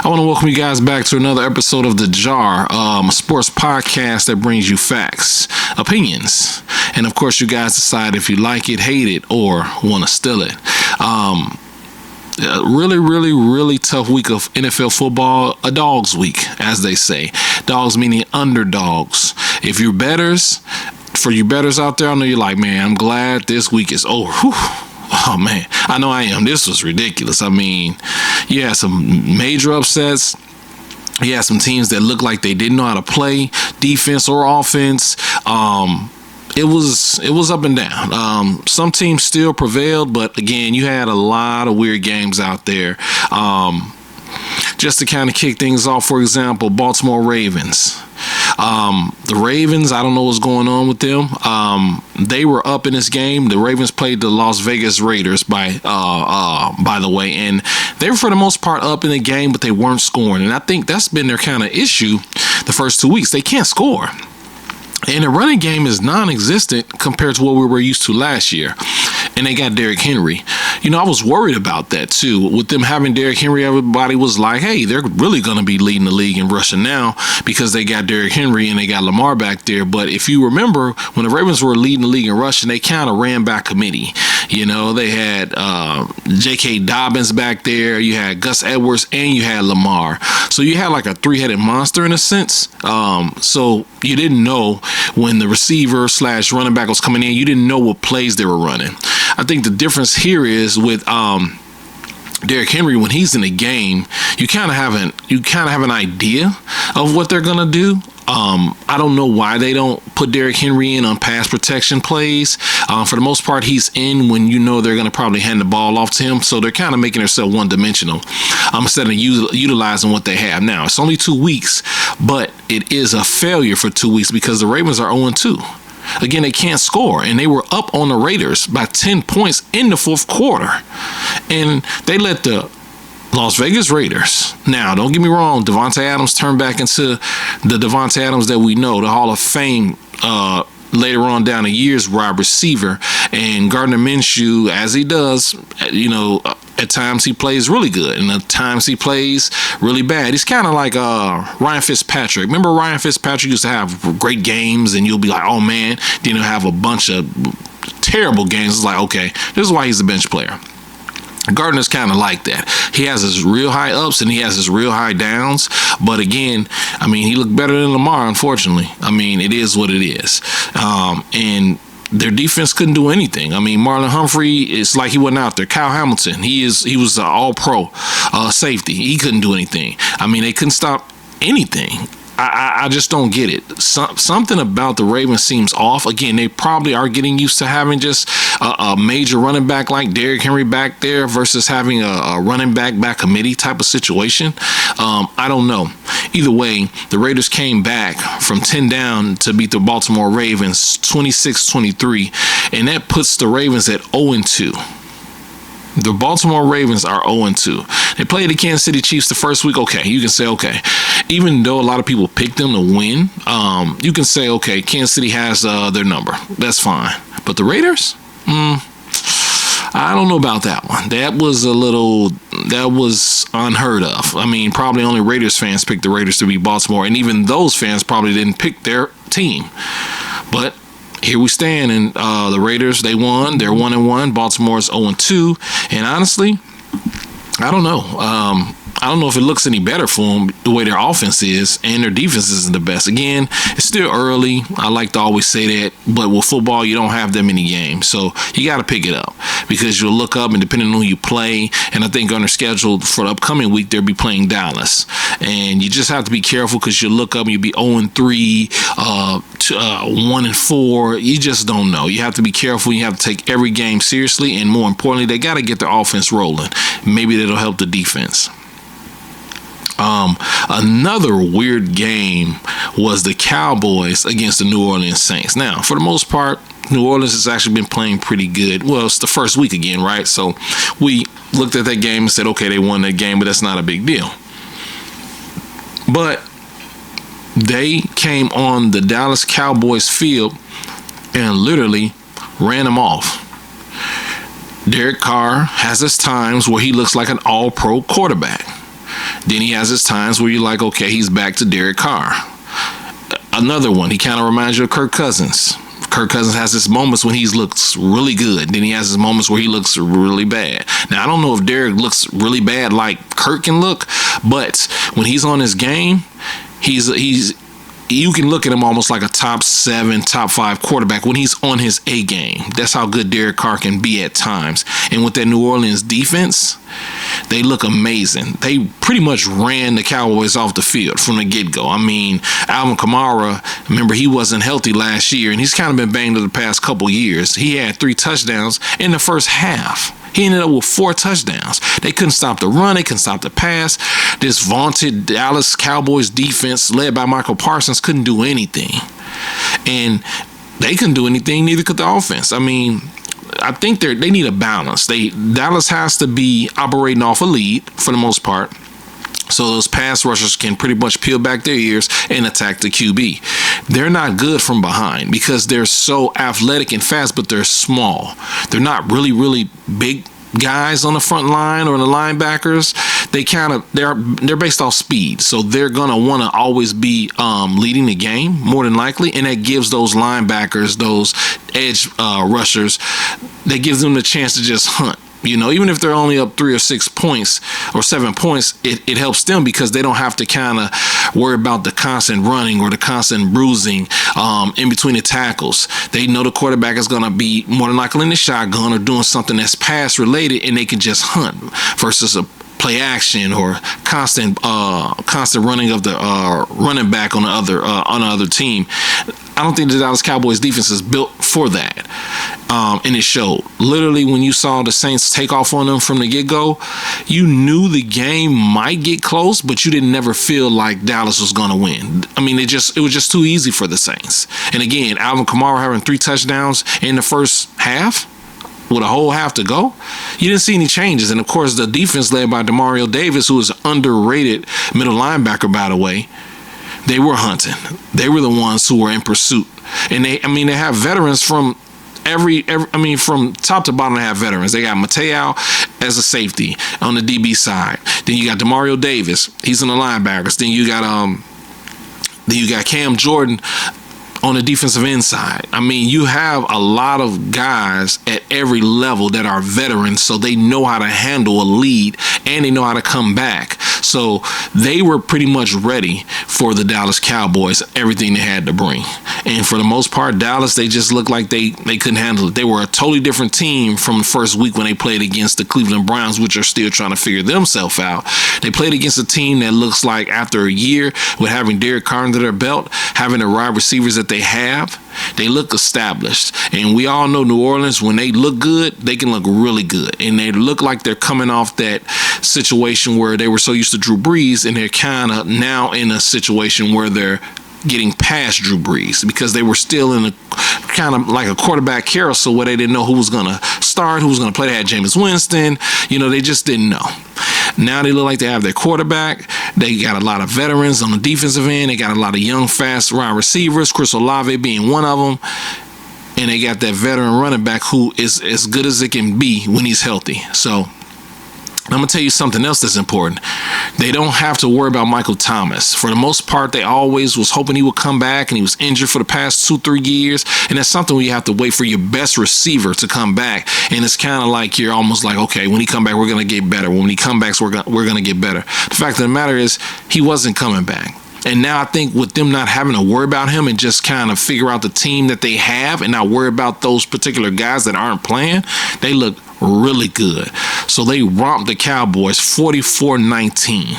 I want to welcome you guys back to another episode of The Jar, a sports podcast that brings you facts, opinions, and of course you guys decide if you like it, hate it, or want to steal it. Really tough week of NFL football, a dog's week, as they say. Dogs meaning underdogs. If you're bettors, for you bettors out there, I know you're like, man, I'm glad this week is over. Whew. Oh, man, I know I am. This was ridiculous. I mean, you had some major upsets. You had some teams that looked like they didn't know how to play defense or offense. It was up and down. Some teams still prevailed, but again, you had a lot of weird games out there. Just to kind of kick things off, for example, Baltimore Ravens. The Ravens, I don't know what's going on with them. They were up in this game. The Ravens played the Las Vegas Raiders, by the way, and they were for the most part up in the game, but they weren't scoring. And I think that's been their kind of issue the first 2 weeks. They can't score. And the running game is non-existent compared to what we were used to last year. And they got Derrick Henry. You know, I was worried about that too. With them having Derrick Henry, everybody was like, hey, they're really going to be leading the league in rushing now because they got Derrick Henry and they got Lamar back there. But if you remember, when the Ravens were leading the league in rushing, they kind of ran by committee. You know, they had J.K. Dobbins back there. You had Gus Edwards and you had Lamar. So you had like a three-headed monster in a sense. So you didn't know when the receiver / running back was coming in, you didn't know what plays they were running. I think the difference here is with Derrick Henry, when he's in the game, you kind of have an idea of what they're gonna do. I don't know why they don't put Derrick Henry in on pass protection plays. For the most part, he's in when you know they're going to probably hand the ball off to him. So they're kind of making themselves one-dimensional instead of utilizing what they have now. It's only 2 weeks, but it is a failure for 2 weeks because the Ravens are 0-2. Again, they can't score, and they were up on the Raiders by 10 points in the fourth quarter. And they let the Las Vegas Raiders. Now, don't get me wrong, Davante Adams turned back into the Davante Adams that we know, the Hall of Fame later on down the years wide receiver. And Gardner Minshew, as he does, you know, at times he plays really good, and at times he plays really bad. He's kind of like Ryan Fitzpatrick. Remember Ryan Fitzpatrick used to have great games, and you'll be like, oh, man, then he'll have a bunch of terrible games. It's like, okay, this is why he's a bench player. Gardner's kind of like that. He has his real high ups and he has his real high downs. But again, I mean, he looked better than Lamar, unfortunately. I mean, it is what it is. And their defense couldn't do anything. I mean, Marlon Humphrey, it's like he wasn't out there. Kyle Hamilton, he was an all-pro safety. He couldn't do anything. I mean, they couldn't stop anything. I just don't get it. Something about the Ravens seems off. Again, they probably are getting used to having just a major running back like Derrick Henry back there versus having a running back by committee type of situation. I don't know. Either way, the Raiders came back from 10 down to beat the Baltimore Ravens 26-23, and that puts the Ravens at 0-2. The Baltimore Ravens are 0-2. They played the Kansas City Chiefs the first week. Okay, you can say, okay. Even though a lot of people picked them to win, you can say, okay, Kansas City has their number. That's fine. But the Raiders? I don't know about that one. That was unheard of. I mean, probably only Raiders fans picked the Raiders to beat Baltimore, and even those fans probably didn't pick their team. But here we stand, and the Raiders, they won. They're 1-1. Baltimore's 0-2. And honestly, I don't know. I don't know if it looks any better for them the way their offense is, and their defense isn't the best. Again, it's still early. I like to always say that, but with football, you don't have that many games, so you got to pick it up because you'll look up and depending on who you play, and I think on their schedule for the upcoming week, they'll be playing Dallas, and you just have to be careful because you'll look up and you'll be 0-3, 1-4. You just don't know. You have to be careful. You have to take every game seriously, and more importantly, they got to get their offense rolling. Maybe that'll help the defense. Another weird game was the Cowboys against the New Orleans Saints. Now, for the most part, New Orleans has actually been playing pretty good. Well, it's the first week again, right? So we looked at that game and said, okay, they won that game, but that's not a big deal. But they came on the Dallas Cowboys field and literally ran them off. Derek Carr has his times where he looks like an all-pro quarterback. Then he has his times where you're like, okay, he's back to Derek Carr. Another one, he kind of reminds you of Kirk Cousins. Kirk Cousins has his moments when he looks really good. Then he has his moments where he looks really bad. Now, I don't know if Derek looks really bad like Kirk can look, but when he's on his game, he's you can look at him almost like a top 7, top 5 quarterback when he's on his A game. That's how good Derek Carr can be at times. And with that New Orleans defense, they look amazing. They pretty much ran the Cowboys off the field from the get-go. I mean, Alvin Kamara, remember, he wasn't healthy last year, and he's kind of been banged up the past couple years. He had 3 touchdowns in the first half. He ended up with 4 touchdowns. They couldn't stop the run. They couldn't stop the pass. This vaunted Dallas Cowboys defense led by Michael Parsons couldn't do anything. And they couldn't do anything, neither could the offense. I mean, I think they need a balance. Dallas has to be operating off a lead for the most part, so those pass rushers can pretty much peel back their ears and attack the QB. They're not good from behind because they're so athletic and fast, but they're small. They're not really, really big guys on the front line or the linebackers. They're based off speed, so they're gonna want to always be leading the game more than likely, and that gives those linebackers, those edge rushers, that gives them the chance to just hunt. You know, even if they're only up 3 or 6 points or 7 points, it helps them because they don't have to kind of worry about the constant running or the constant bruising in between the tackles. They know the quarterback is going to be more than likely in the shotgun or doing something that's pass related, and they can just hunt versus a play action or constant running of the running back on the other team. I don't think the Dallas Cowboys defense is built for that. And it showed. Literally, when you saw the Saints take off on them from the get-go, you knew the game might get close, but you didn't never feel like Dallas was going to win. I mean, it was just too easy for the Saints. And again, Alvin Kamara having 3 touchdowns in the first half, with a whole half to go, you didn't see any changes. And of course, the defense led by Demario Davis, who is an underrated middle linebacker, by the way, they were hunting. They were the ones who were in pursuit. And they have veterans from from top to bottom. They have veterans. They got Mateo as a safety on the DB side. Then you got Demario Davis. He's in the linebackers. Then you got Cam Jordan on the defensive end side. I mean, you have a lot of guys at every level that are veterans, so they know how to handle a lead and they know how to come back. So they were pretty much ready for the Dallas Cowboys, everything they had to bring. And for the most part, Dallas, they just looked like they couldn't handle it. They were a totally different team from the first week when they played against the Cleveland Browns, which are still trying to figure themselves out. They played against a team that looks like after a year with having Derek Carr under their belt, having the wide receivers that they have, they look established. And we all know New Orleans, when they look good, they can look really good. And they look like they're coming off that situation where they were so used to Drew Brees, and they're kind of now in a situation where they're getting past Drew Brees because they were still in a kind of like a quarterback carousel where they didn't know who was going to start, who was going to play. They had Jameis Winston. You know, they just didn't know. Now they look like they have their quarterback. They got a lot of veterans on the defensive end. They got a lot of young, fast wide receivers, Chris Olave being one of them. And they got that veteran running back who is as good as it can be when he's healthy. So I'm going to tell you something else that's important. They don't have to worry about Michael Thomas. For the most part, they always was hoping he would come back, and he was injured for the past 2-3 years. And that's something where you have to wait for your best receiver to come back. And it's kind of like you're almost like, okay, when he come back, we're going to get better. When he come back, we're going to get better. The fact of the matter is he wasn't coming back. And now I think with them not having to worry about him and just kind of figure out the team that they have and not worry about those particular guys that aren't playing, they look really good. So they romped the Cowboys 44-19.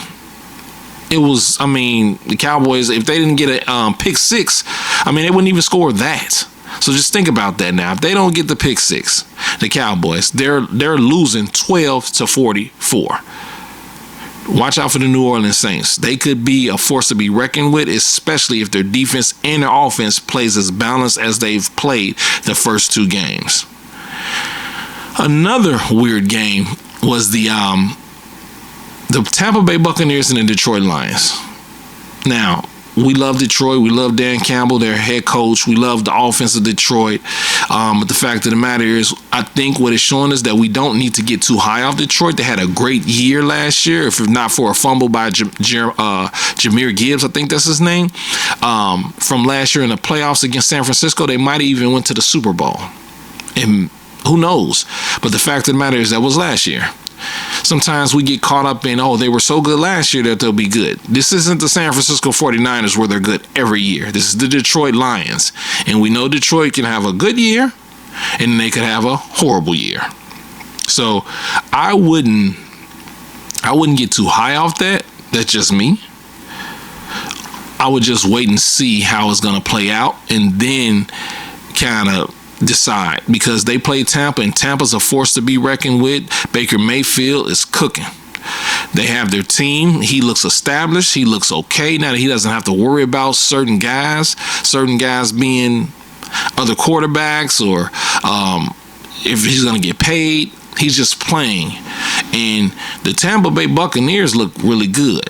It was, the Cowboys, if they didn't get a pick six, they wouldn't even score that. So just think about that now. If they don't get the pick six, the Cowboys, they're losing 12-44. Watch out for the New Orleans Saints. They could be a force to be reckoned with, especially if their defense and their offense plays as balanced as they've played the first 2 games. Another weird game was the Tampa Bay Buccaneers and the Detroit Lions. Now, we love Detroit. We love Dan Campbell, their head coach. We love the offense of Detroit. But the fact of the matter is, I think what it's showing us that we don't need to get too high off Detroit. They had a great year last year, if not for a fumble by Jahmyr Gibbs, I think that's his name. From last year in the playoffs against San Francisco, they might have even went to the Super Bowl. And who knows? But the fact of the matter is that was last year. Sometimes we get caught up in, they were so good last year that they'll be good. This isn't the San Francisco 49ers where they're good every year. This is the Detroit Lions. And we know Detroit can have a good year and they could have a horrible year. So I wouldn't get too high off that. That's just me. I would just wait and see how it's going to play out and then kind of decide, because they play Tampa and Tampa's a force to be reckoned with. Baker Mayfield is cooking. They have their team. He looks established. He looks okay now that he doesn't have to worry about certain guys being other quarterbacks or if he's going to get paid. He's just playing. And the Tampa Bay Buccaneers look really good.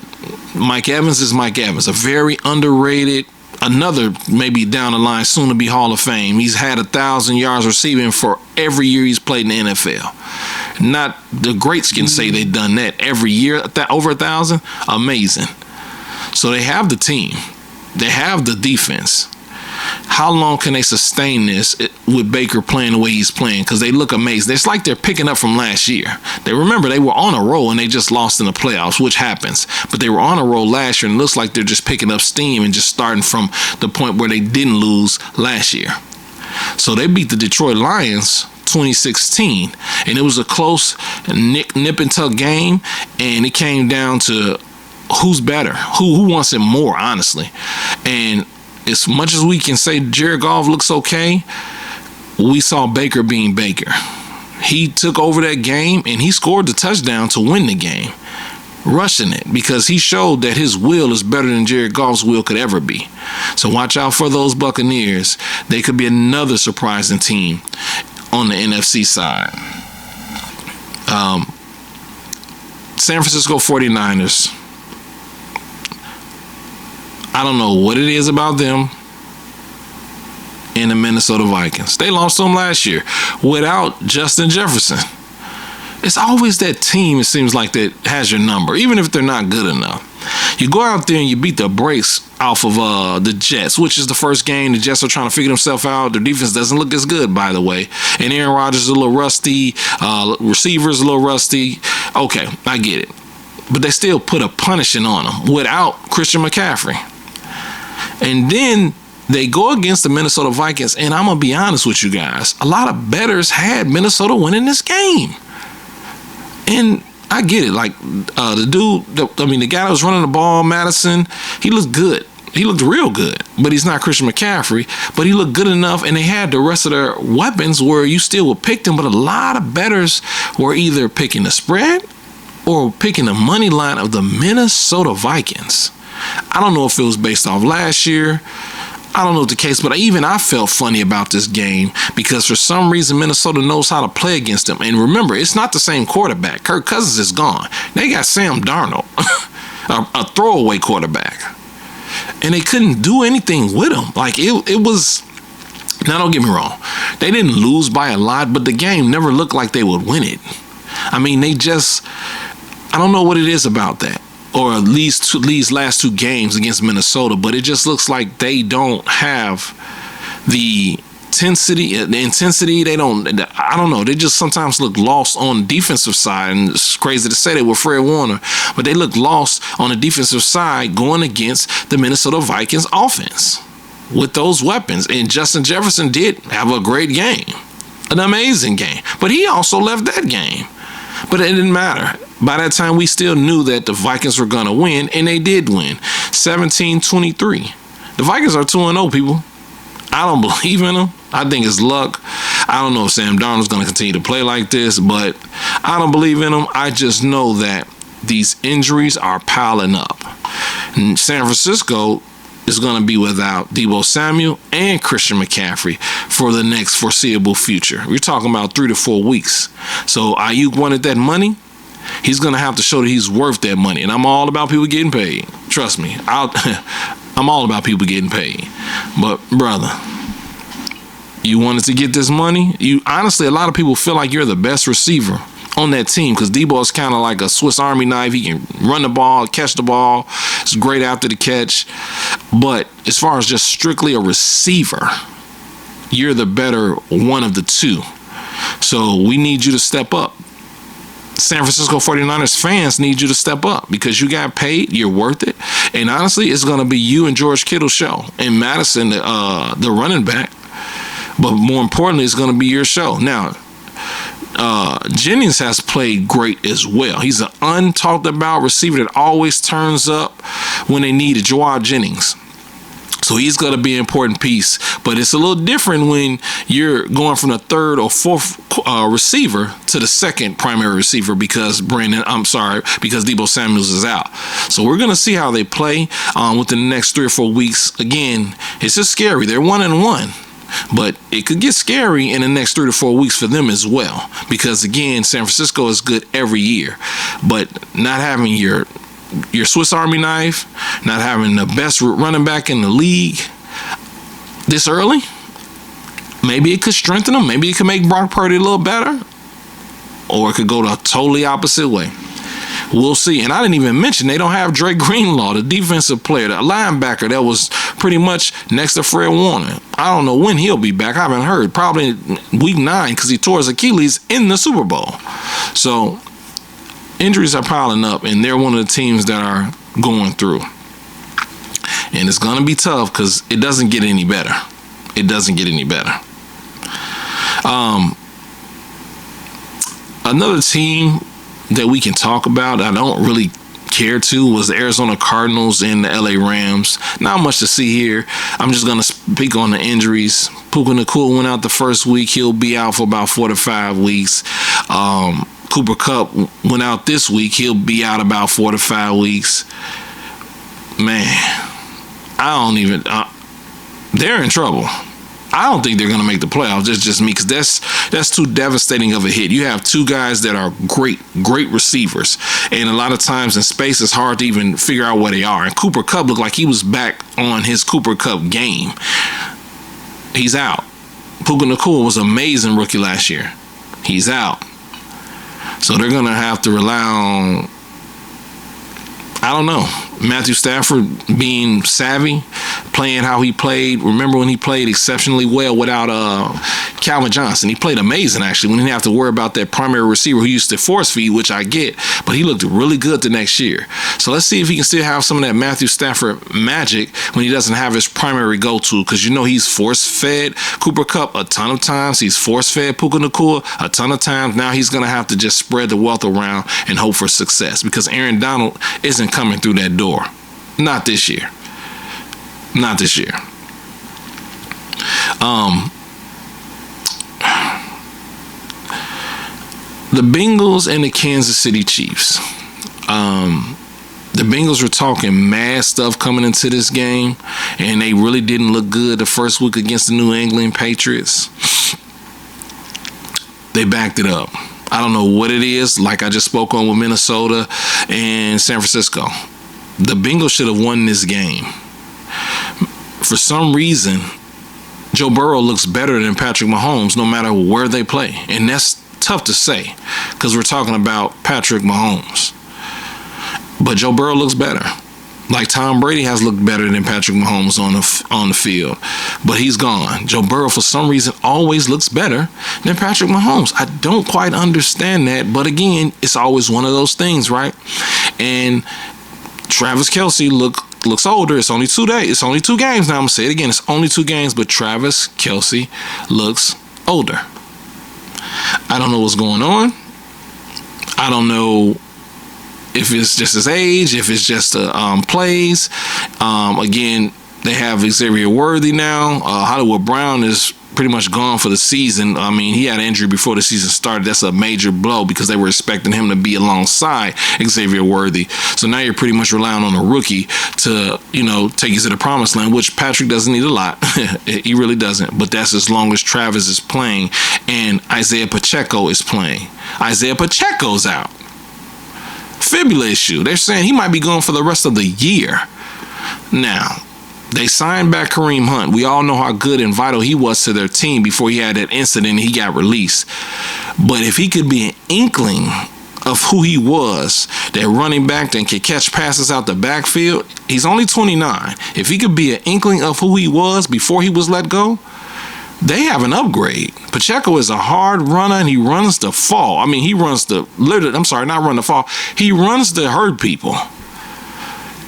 Mike Evans is Mike Evans, a very underrated, another maybe down the line soon to be Hall of Fame. He's had 1,000 yards receiving for every year he's played in the NFL. Not the greats can say they've done that every year, over 1,000. Amazing. So they have the team. They have the defense. How long can they sustain this with Baker playing the way he's playing? Because they look amazing. It's like they're picking up from last year. They were on a roll and they just lost in the playoffs, which happens. But they were on a roll last year and it looks like they're just picking up steam and just starting from the point where they didn't lose last year. So they beat the Detroit Lions 2016, and it was a close nip and tuck game, and it came down to who's better, who wants it more, honestly. And as much as we can say Jared Goff looks okay, we saw Baker being Baker. He took over that game and he scored the touchdown to win the game, rushing it, because he showed that his will is better than Jared Goff's will could ever be. So watch out for those Buccaneers. They could be another surprising team on the NFC side. San Francisco 49ers. I don't know what it is about them and the Minnesota Vikings. They lost to them last year without Justin Jefferson. It's always that team, it seems like, that has your number, even if they're not good enough. You go out there and you beat the brakes off of the Jets, which is the first game. The Jets are trying to figure themselves out. Their defense doesn't look as good, by the way. And Aaron Rodgers is a little rusty. Receivers a little rusty. Okay, I get it. But they still put a punishing on them without Christian McCaffrey. And then they go against the Minnesota Vikings, and I'm going to be honest with you guys. A lot of bettors had Minnesota winning this game. And I get it. Like, the guy that was running the ball, Madison, he looked good. He looked real good. But he's not Christian McCaffrey. But he looked good enough, and they had the rest of their weapons where you still would pick them. But a lot of bettors were either picking the spread or picking the money line of the Minnesota Vikings. I don't know if it was based off last year. I don't know what the case, but I felt funny about this game because for some reason Minnesota knows how to play against them. And remember, it's not the same quarterback. Kirk Cousins is gone. They got Sam Darnold, a throwaway quarterback. And they couldn't do anything with him. Like, it was... Now, don't get me wrong. They didn't lose by a lot, but the game never looked like they would win it. I mean, they just... I don't know what it is about that. Or at least these last two games against Minnesota, but it just looks like they don't have the intensity. They don't, I don't know. They just sometimes look lost on the defensive side, and it's crazy to say that with Fred Warner, but they look lost on the defensive side going against the Minnesota Vikings offense with those weapons. And Justin Jefferson did have a great game, an amazing game, but he also left that game. But it didn't matter. By that time, we still knew that the Vikings were going to win, and they did win, 17-23. The Vikings are 2-0, people. I don't believe in them. I think it's luck. I don't know if Sam Darnold's going to continue to play like this, but I don't believe in them. I just know that these injuries are piling up. And San Francisco is going to be without Deebo Samuel and Christian McCaffrey for the next foreseeable future. We're talking about 3 to 4 weeks. So Ayuk wanted that money. He's going to have to show that he's worth that money. And I'm all about people getting paid. Trust me. I'm all about people getting paid. But, brother, You wanted to get this money. You honestly, a lot of people feel like you're the best receiver on that team because Debo is kind of like a Swiss Army knife. He can run the ball, catch the ball. It's great after the catch. But as far as just strictly a receiver, you're the better one of the two. So we need you to step up. San Francisco 49ers fans need you to step up because you got paid. You're worth it. And honestly, it's going to be you and George Kittle's show. And Madison, the running back. But more importantly, it's going to be your show. Now, Jennings has played great as well. He's an untalked about receiver that always turns up when they need it. Joao Jennings. So he's going to be an important piece. But it's a little different when you're going from the third or fourth receiver to the second primary receiver because Deebo Samuels is out. So we're going to see how they play within the next 3 or 4 weeks. Again, it's just scary. They're 1-1. But it could get scary in the next 3 to 4 weeks for them as well. Because, again, San Francisco is good every year. But not having your Swiss Army knife, not having the best running back in the league this early, maybe it could strengthen them. Maybe it could make Brock Purdy a little better. Or it could go the totally opposite way. We'll see. And I didn't even mention they don't have Dre Greenlaw, the defensive player, the linebacker that was pretty much next to Fred Warner. I don't know when he'll be back. I haven't heard. Probably week 9 because he tore his Achilles in the Super Bowl. So injuries are piling up, and they're one of the teams that are going through. And it's going to be tough because it doesn't get any better. It doesn't get any better. Another team that we can talk about I don't really care to was the Arizona Cardinals and the LA Rams. Not much to see here. I'm just going to speak on the injuries. Puka Nacua went out the first week. He'll be out for about 4 to 5 weeks. Cooper Kupp went out this week. He'll be out about 4 to 5 weeks. Man, they're in trouble. I don't think they're going to make the playoffs. That's just me because that's too devastating of a hit. You have two guys that are great receivers. And a lot of times in space, it's hard to even figure out where they are. And Cooper Kupp looked like he was back on his Cooper Kupp game. He's out. Puka Nacua was an amazing rookie last year. He's out. So they're going to have to rely on, I don't know, Matthew Stafford being savvy, playing how he played. Remember when he played exceptionally well without Calvin Johnson? He played amazing, actually, when he didn't have to worry about that primary receiver who used to force feed, which I get, but he looked really good the next year. So let's see if he can still have some of that Matthew Stafford magic when he doesn't have his primary go-to, because you know he's force-fed Cooper Kupp a ton of times. He's force-fed Puka Nacua a ton of times. Now he's going to have to just spread the wealth around and hope for success because Aaron Donald isn't coming through that door. Not this year. Not this year. The Bengals and the Kansas City Chiefs. The Bengals were talking mad stuff coming into this game, and they really didn't look good the first week against the New England Patriots. They backed it up. I don't know what it is, like I just spoke on with Minnesota and San Francisco. The Bengals should have won this game. For some reason, Joe Burrow looks better than Patrick Mahomes no matter where they play. And that's tough to say because we're talking about Patrick Mahomes. But Joe Burrow looks better. Like Tom Brady has looked better than Patrick Mahomes on the field. But he's gone. Joe Burrow, for some reason, always looks better than Patrick Mahomes. I don't quite understand that. But again, it's always one of those things, right? And Travis Kelce looks older. It's only 2 days. It's only 2 games now. I'm going to say it again. It's only 2 games, but Travis Kelce looks older. I don't know what's going on. I don't know if it's just his age, if it's just plays. Again, they have Xavier Worthy now. Hollywood Brown is pretty much gone for the season. I mean, he had an injury before the season started. That's a major blow because they were expecting him to be alongside Xavier Worthy. So now you're pretty much relying on a rookie to, take you to the promised land, which Patrick doesn't need a lot. He really doesn't. But that's as long as Travis is playing and Isaiah Pacheco is playing. Isaiah Pacheco's out. Fibula issue. They're saying he might be gone for the rest of the year. Now, They signed back Kareem Hunt. We all know how good and vital he was to their team before he had that incident and he got released. But if he could be an inkling of who he was, that running back that can catch passes out the backfield, he's only 29. If he could be an inkling of who he was before he was let go, they have an upgrade. Pacheco is a hard runner and he runs to fall. I mean, he runs to not run to fall. He runs to hurt people.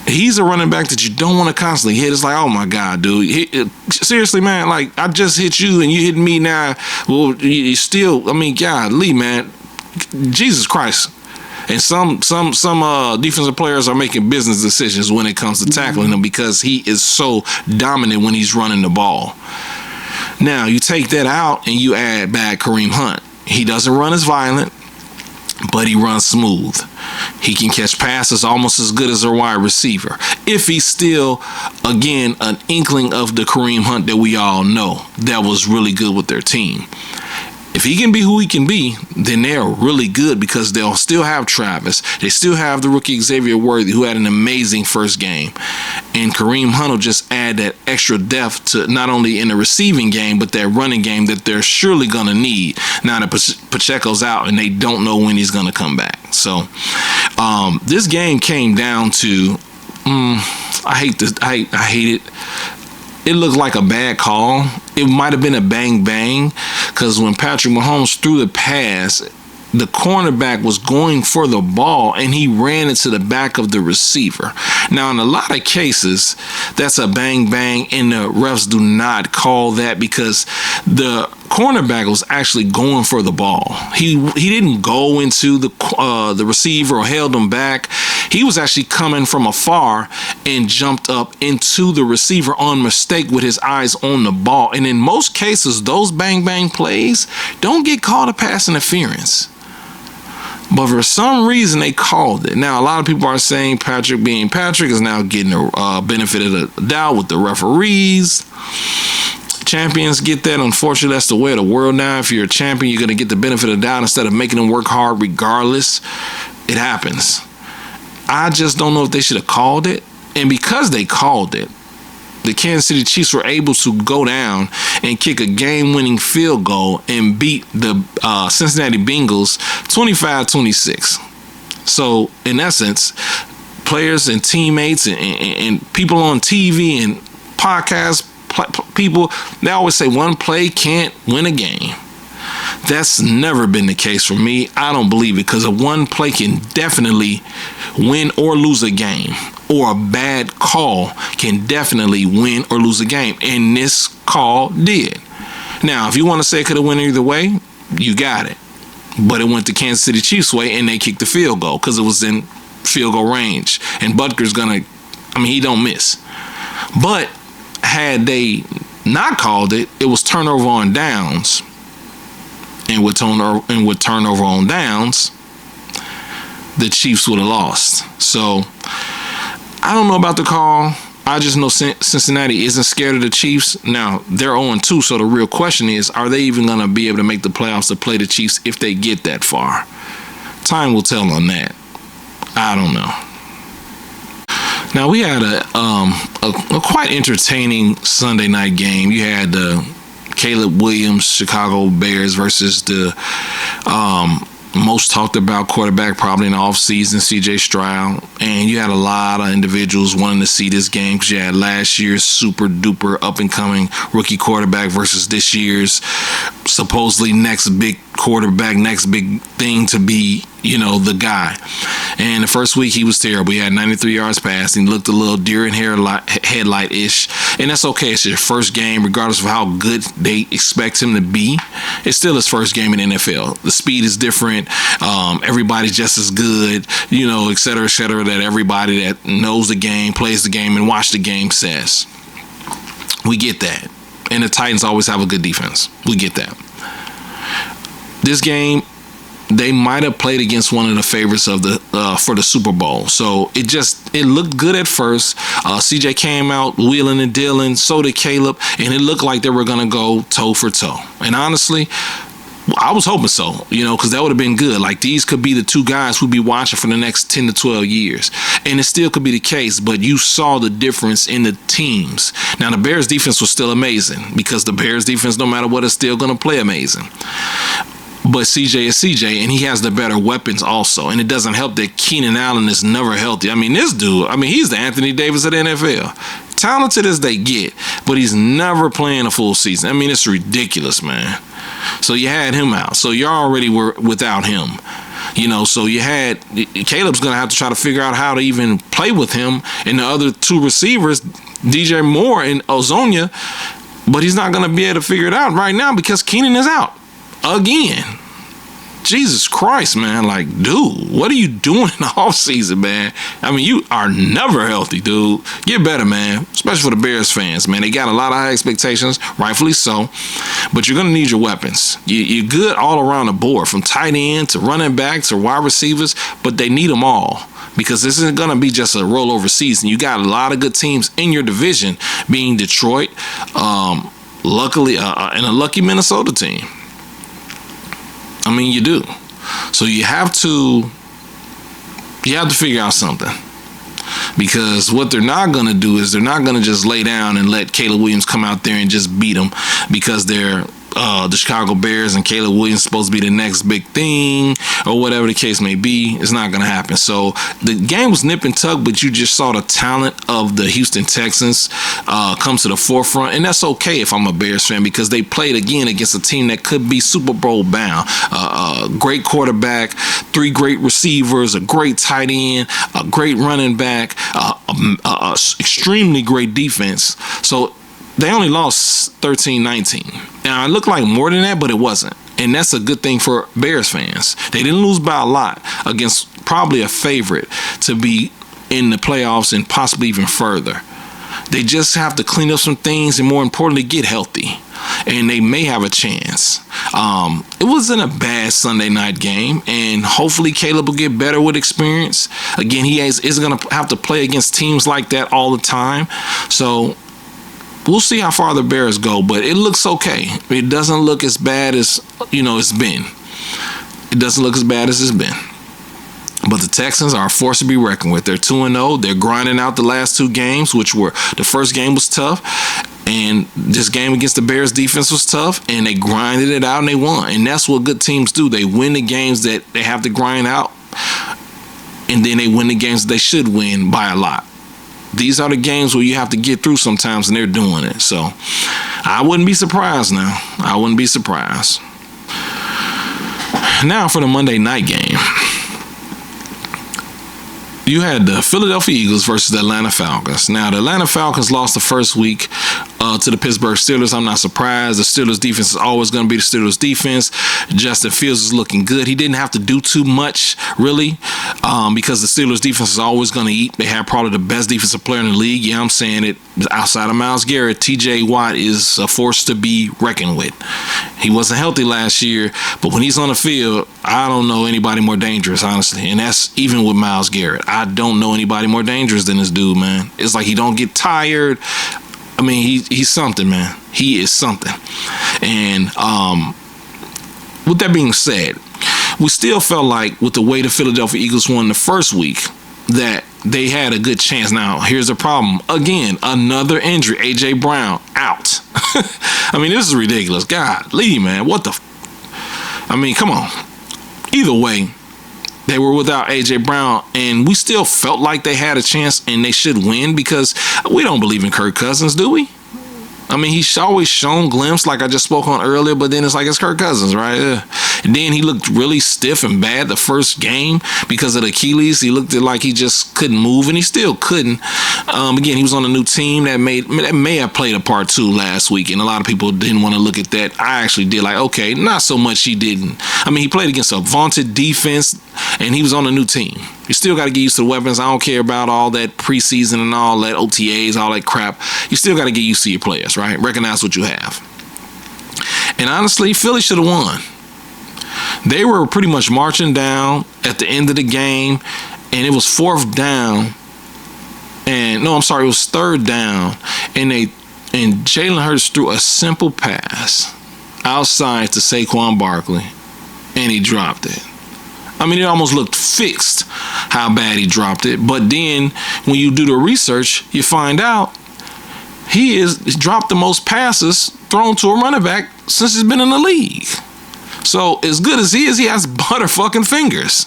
He's a running back that you don't want to constantly hit. It's like, oh my God, dude. Seriously, man, like I just hit you and you hit me now. Well, you still, I mean, golly, man. Jesus Christ. And some defensive players are making business decisions when it comes to tackling him because he is so dominant when he's running the ball. Now, you take that out and you add back Kareem Hunt. He doesn't run as violent, but he runs smooth. He can catch passes almost as good as a wide receiver. If he's still, again, an inkling of the Kareem Hunt that we all know that was really good with their team. If he can be who he can be, then they're really good because they'll still have Travis. They still have the rookie Xavier Worthy, who had an amazing first game. And Kareem Hunt will just add that extra depth to not only in the receiving game, but that running game that they're surely going to need now that Pacheco's out and they don't know when he's going to come back. So this game came down to, I hate it. It looked like a bad call. It might have been a bang because when Patrick Mahomes threw the pass, the cornerback was going for the ball and he ran into the back of the receiver. Now, in a lot of cases, that's a bang and the refs do not call that because the cornerback was actually going for the ball. He didn't go into the receiver or held him back. He was actually coming from afar and jumped up into the receiver on mistake with his eyes on the ball. And in most cases, those bang plays don't get called a pass interference. But for some reason, they called it. Now, a lot of people are saying Patrick being Patrick is now getting a benefit of the doubt with the referees. Champions get that. Unfortunately, that's the way of the world now. If you're a champion, you're going to get the benefit of the doubt instead of making them work hard regardless. It happens. I just don't know if they should have called it. And because they called it, the Kansas City Chiefs were able to go down and kick a game-winning field goal and beat the Cincinnati Bengals 25-26. So, in essence, players and teammates and people on TV and podcasts, people, they always say one play can't win a game. That's never been the case for me. I don't believe it because a one play can definitely win or lose a game, or a bad call can definitely win or lose a game. And this call did. Now, if you want to say it could have went either way, you got it. But it went the Kansas City Chiefs way and they kicked the field goal because it was in field goal range. And Butker's he don't miss. But had they not called it, it was turnover on downs. And with turnover on downs, the Chiefs would have lost. So I don't know about the call. I just know Cincinnati isn't scared of the Chiefs. Now, they're 0-2, so the real question is, are they even going to be able to make the playoffs to play the Chiefs if they get that far? Time will tell on that. I don't know. Now, we had a quite entertaining Sunday night game. You had the Caleb Williams, Chicago Bears versus the most talked about quarterback probably in the offseason, C.J. Stroud. And you had a lot of individuals wanting to see this game because you had last year's super duper up and coming rookie quarterback versus this year's supposedly next big quarterback, next big thing to be, the guy. And the first week he was terrible. He had 93 yards passing, looked a little deer in headlight-ish. And that's okay. It's your first game, regardless of how good they expect him to be. It's still his first game in the NFL. The speed is different. Everybody's just as good, et cetera, that everybody that knows the game, plays the game, and watch the game says. We get that. And the Titans always have a good defense. We get that. This game, they might have played against one of the favorites of the for the Super Bowl. So it looked good at first. CJ came out wheeling and dealing, so did Caleb, and it looked like they were going to go toe for toe. And honestly, I was hoping so, because that would have been good. Like, these could be the two guys we'd be watching for the next 10 to 12 years. And it still could be the case, but you saw the difference in the teams. Now, the Bears defense was still amazing, because the Bears defense, no matter what, is still going to play amazing. But CJ is CJ, and he has the better weapons also. And it doesn't help that Keenan Allen is never healthy. I mean, this dude, he's the Anthony Davis of the NFL. Talented as they get, but he's never playing a full season. It's ridiculous, man. So you had him out. So you already were without him. So you had Caleb's going to have to try to figure out how to even play with him and the other two receivers, DJ Moore and Ozonia, but he's not going to be able to figure it out right now because Keenan is out again. Jesus Christ, man. Like, dude, what are you doing in the offseason, man? You are never healthy, dude. Get better, man. Especially for the Bears fans, man. They got a lot of high expectations, rightfully so. But you're going to need your weapons. You're good all around the board, from tight end to running back to wide receivers, but they need them all. Because this isn't going to be just a rollover season. You got a lot of good teams in your division, being Detroit, luckily, and a lucky Minnesota team. You do. So you have to figure out something. Because what they're not going to do is they're not going to just lay down and let Caleb Williams come out there and just beat them because they're the Chicago Bears and Caleb Williams supposed to be the next big thing or whatever the case may be. It's not going to happen. So the game was nip and tuck, but you just saw the talent of the Houston Texans come to the forefront. And that's okay if I'm a Bears fan because they played again against a team that could be Super Bowl bound. Great quarterback, 3 great receivers, a great tight end, a great running back, extremely great defense. So they only lost 13-19. Now, it looked like more than that, but it wasn't. And that's a good thing for Bears fans. They didn't lose by a lot against probably a favorite to be in the playoffs and possibly even further. They just have to clean up some things and, more importantly, get healthy. And they may have a chance. It wasn't a bad Sunday night game, and hopefully Caleb will get better with experience. Again, he isn't going to have to play against teams like that all the time. So we'll see how far the Bears go, but it looks okay. It doesn't look as bad as, it's been. It doesn't look as bad as it's been. But the Texans are a force to be reckoned with. They're 2-0. They're grinding out the last 2 games, which were the first game was tough, and this game against the Bears defense was tough, and they grinded it out and they won. And that's what good teams do. They win the games that they have to grind out, and then they win the games that they should win by a lot. These are the games where you have to get through sometimes, and they're doing it. So I wouldn't be surprised now. I wouldn't be surprised. Now for the Monday night game. You had the Philadelphia Eagles versus the Atlanta Falcons. Now, the Atlanta Falcons lost the first week to the Pittsburgh Steelers. I'm not surprised. The Steelers defense is always going to be the Steelers defense. Justin Fields is looking good. He didn't have to do too much, really, because the Steelers defense is always going to eat. They have probably the best defensive player in the league. Yeah, I'm saying it. Outside of Myles Garrett, T.J. Watt is a force to be reckoned with. He wasn't healthy last year, but when he's on the field, I don't know anybody more dangerous, honestly. And that's even with Myles Garrett. I don't know anybody more dangerous than this dude, man. It's like he don't get tired. He's something, man. He is something. And with that being said, we still felt like with the way the Philadelphia Eagles won the first week that they had a good chance. Now, here's the problem. Again, another injury. A.J. Brown out. This is ridiculous. Golly, man. What the come on. Either way, they were without A.J. Brown, and we still felt like they had a chance and they should win because we don't believe in Kirk Cousins, do we? He's always shown glimpse like I just spoke on earlier, but then it's like it's Kirk Cousins, right? And then he looked really stiff and bad the first game because of the Achilles. He looked like he just couldn't move, and he still couldn't. Again, he was on a new team that may have played a part too last week, and a lot of people didn't want to look at that. I actually did. Like, okay, not so much he didn't. He played against a vaunted defense, and he was on a new team. You still got to get used to the weapons. I don't care about all that preseason and all that OTAs, all that crap. You still got to get used to your players, right? Recognize what you have. And honestly, Philly should have won. They were pretty much marching down at the end of the game, and it was 4th down. It was 3rd down, and Jalen Hurts threw a simple pass. outside to Saquon Barkley, and he dropped it. I mean, it almost looked fixed how bad he dropped it. But then when you do the research, you find out he's dropped the most passes thrown to a running back since he's been in the league. So as good as he is, he has butterfucking fingers.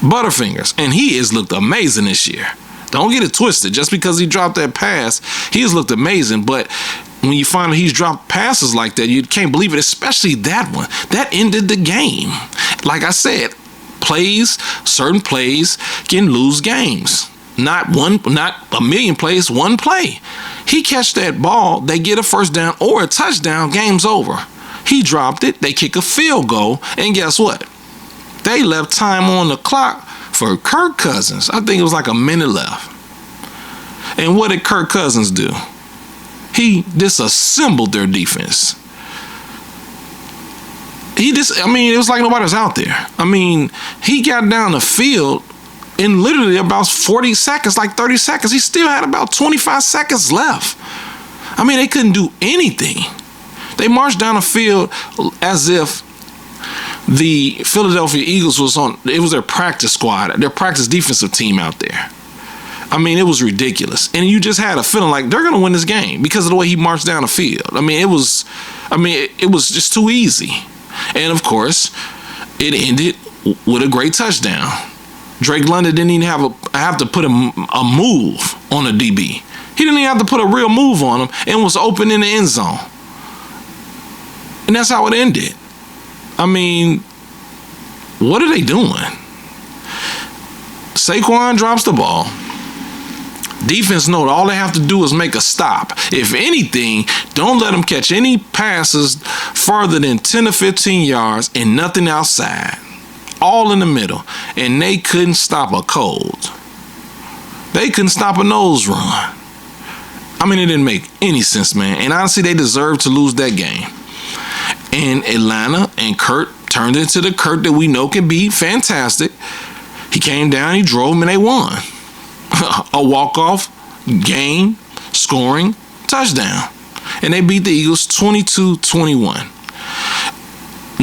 Butterfingers. And he has looked amazing this year. Don't get it twisted. Just because he dropped that pass, he has looked amazing. But when you find out he's dropped passes like that, you can't believe it, especially that one. That ended the game. Like I said, certain plays can lose games. Not a million plays, one play. He catch that ball, they get a first down or a touchdown, game's over. He dropped it, they kick a field goal, and guess what? They left time on the clock for Kirk Cousins. I think it was like a minute left. And what did Kirk Cousins do? He disassembled their defense. It was like nobody was out there. I mean, he got down the field in literally about 40 seconds, like 30 seconds. He still had about 25 seconds left. I mean, they couldn't do anything. They marched down the field as if the Philadelphia Eagles it was their practice squad, their practice defensive team out there. I mean, it was ridiculous. And you just had a feeling like they're going to win this game because of the way he marched down the field. It was just too easy. And of course, it ended with a great touchdown. Drake London didn't even have to put a move on the DB. He didn't even have to put a real move on him and was open in the end zone. And that's how it ended. I mean, what are they doing? Saquon drops the ball. Defense know all they have to do is make a stop. If anything, don't let them catch any passes further than 10 to 15 yards and nothing outside. All in the middle. And they couldn't stop a cold. They couldn't stop a nose run. I mean, it didn't make any sense, man. And honestly, they deserved to lose that game. And Atlanta and Kurt turned into the Kurt that we know can be fantastic. He came down, he drove them, and they won. A walk-off game, scoring, touchdown. And they beat the Eagles 22-21.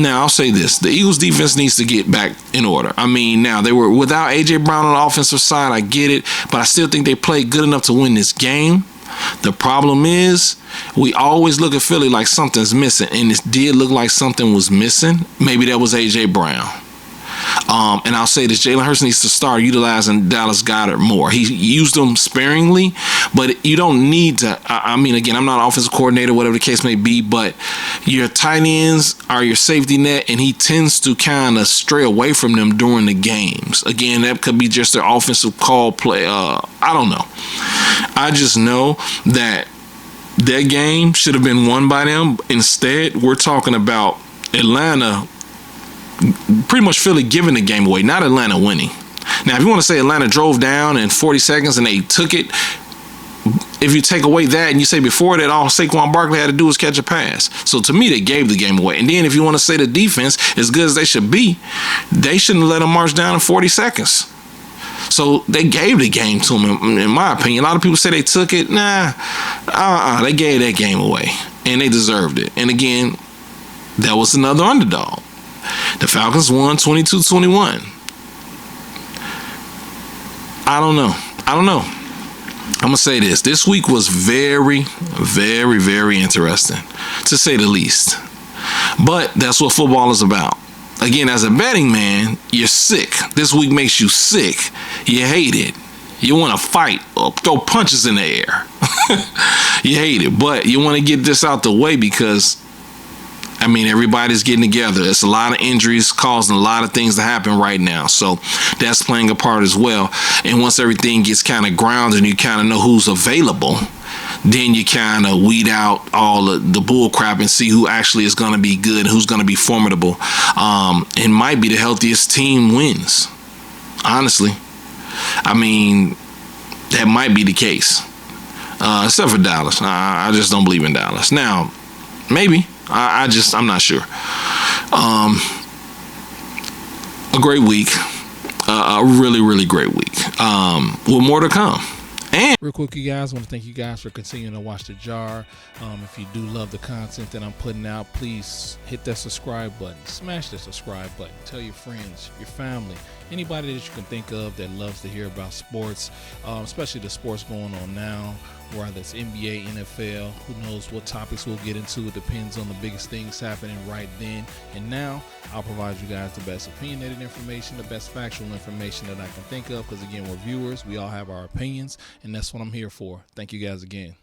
Now, I'll say this. The Eagles defense needs to get back in order. I mean, now, they were without A.J. Brown on the offensive side. I get it. But I still think they played good enough to win this game. The problem is we always look at Philly like something's missing. And it did look like something was missing. Maybe that was A.J. Brown. And I'll say this, Jalen Hurts needs to start utilizing Dallas Goedert more. He used them sparingly, but you don't need to. I mean, again, I'm not an offensive coordinator, whatever the case may be, but your tight ends are your safety net, and he tends to kind of stray away from them during the games. Again, that could be just their offensive call play. I don't know. I just know that game should have been won by them. Instead, we're talking about Atlanta, pretty much Philly giving the game away, not Atlanta winning. Now, if you want to say Atlanta drove down in 40 seconds and they took it, if you take away that and you say before that all Saquon Barkley had to do was catch a pass. So to me, they gave the game away. And then if you want to say the defense, as good as they should be, they shouldn't let them march down in 40 seconds. So they gave the game to them, in my opinion. A lot of people say they took it. They gave that game away. And they deserved it. And again, that was another underdog. The Falcons won 22-21. I don't know. I'm going to say this. This week was very, very, very interesting, to say the least. But that's what football is about. Again, as a betting man, you're sick. This week makes you sick. You hate it. You want to fight or throw punches in the air. You hate it. But you want to get this out the way because, I mean, everybody's getting together. It's a lot of injuries causing a lot of things to happen right now. So that's playing a part as well. And once everything gets kind of grounded and you kind of know who's available, then you kind of weed out all the bull crap and see who actually is going to be good, who's going to be formidable. It might be the healthiest team wins. Honestly. I mean, that might be the case. Except for Dallas. I just don't believe in Dallas. Now, maybe. I'm not sure. A great week. A really, really great week. With more to come. And real quick, you guys, I want to thank you guys for continuing to watch The Jar. If you do love the content that I'm putting out, please hit that subscribe button. Smash the subscribe button. Tell your friends, your family, anybody that you can think of that loves to hear about sports, especially the sports going on now, whether it's NBA, NFL, who knows what topics we'll get into. It depends on the biggest things happening right then and now. I'll provide you guys the best opinionated information, the best factual information that I can think of, because again, we're viewers. We all have our opinions, and that's what I'm here for. Thank you guys again.